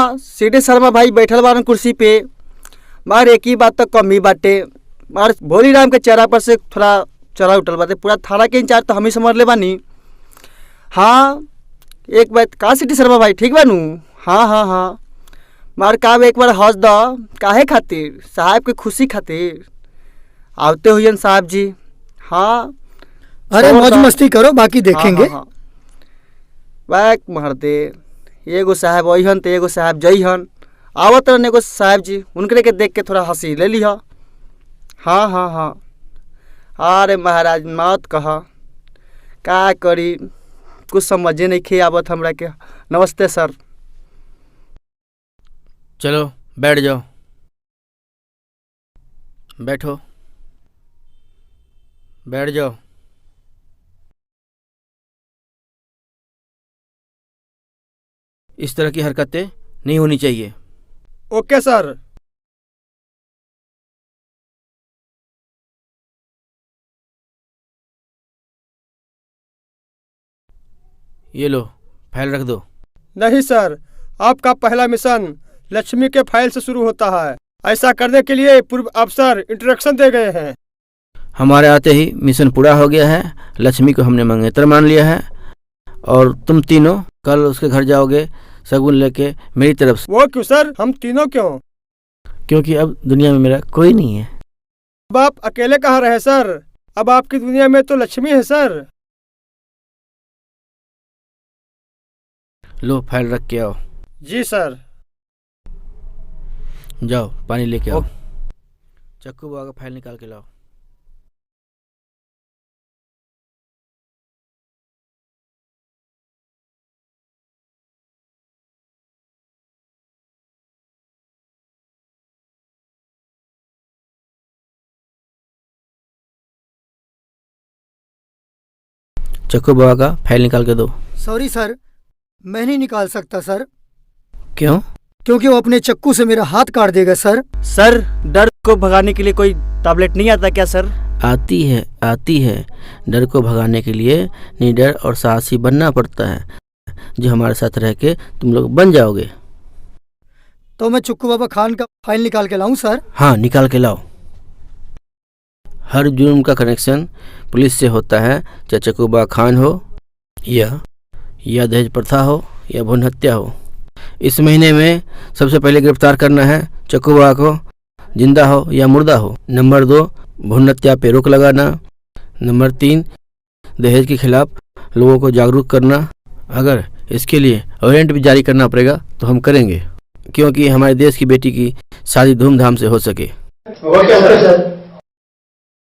हाँ सीडी शर्मा भाई बैठल बारन कुर्सी पे। मार एक ही बात तो कमी बाटे, मार भोली राम के चेहरा पर से थोड़ा चढ़ा उठल बाटे। पूरा थाना के इंचार्ज तो हम ही समझ ले बानी। हाँ एक बात का सीडी शर्मा भाई ठीक बानू? हाँ हाँ हाँ मार का एक बार हंस द, काहे खातिर? साहब के खुशी खातिर आवते हुए साहब जी। हाँ अरे मौज मस्ती करो, बाकी देखेंगे। हाँ, हाँ, हाँ। मार दे एगो साहब अहन तो एगो साहब जइहन, आवत रहन एगो साहब जी, उनकरे के देख के थोड़ा हंसी ले लिह। हाँ हाँ हाँ अरे महाराज मत कह, का करी कुछ समझे नहीं खे आवत हमरा के। नमस्ते सर। चलो बैठ जाओ, बैठो, बैठ जाओ। इस तरह की हरकतें नहीं होनी चाहिए। Okay sir. ये लो फाइल रख दो। नहीं सर, आपका पहला मिशन लक्ष्मी के फाइल से शुरू होता है। ऐसा करने के लिए पूर्व अफसर इंस्ट्रक्शन दे गए हैं। हमारे आते ही मिशन पूरा हो गया है। लक्ष्मी को हमने मंगेतर मान लिया है और तुम तीनों कल उसके घर जाओगे शगुन लेके मेरी तरफ से। वो क्यों सर, हम तीनों क्यों? क्योंकि अब दुनिया में मेरा कोई नहीं है। अब आप अकेले कहाँ रहे सर? अब आपकी दुनिया में तो लक्ष्मी है सर। लो फाइल रख के आओ। जी सर। जाओ पानी लेके आओ। चक्कू बाबा का फाइल निकाल के लाओ। चक्कू बाबा का फाइल निकाल के दो। सॉरी सर, मैं नहीं निकाल सकता सर। क्यों? क्योंकि वो अपने चक्कू से मेरा हाथ काट देगा सर। सर डर को भगाने के लिए कोई टैबलेट नहीं आता क्या सर? आती है, आती है। डर को भगाने के लिए निडर और साहसी बनना पड़ता है, जो हमारे साथ रह के तुम लोग बन जाओगे। तो मैं चक्कू बाबा खान का फाइल निकाल के लाऊं सर? हाँ निकाल के लाओ। हर जुर्म का कनेक्शन पुलिस से होता है, चाहे चक्कू बाबा खान हो या दहेज प्रथा हो या भ्रूण हत्या हो। इस महीने में सबसे पहले गिरफ्तार करना है चक्कू बाबा को, जिंदा हो या मुर्दा हो। नंबर 2 भ्रूण हत्या पे रोक लगाना। नंबर 3 दहेज के खिलाफ लोगों को जागरूक करना। अगर इसके लिए वारंट भी जारी करना पड़ेगा तो हम करेंगे, क्योंकि हमारे देश की बेटी की शादी धूमधाम से हो सके। Okay sir.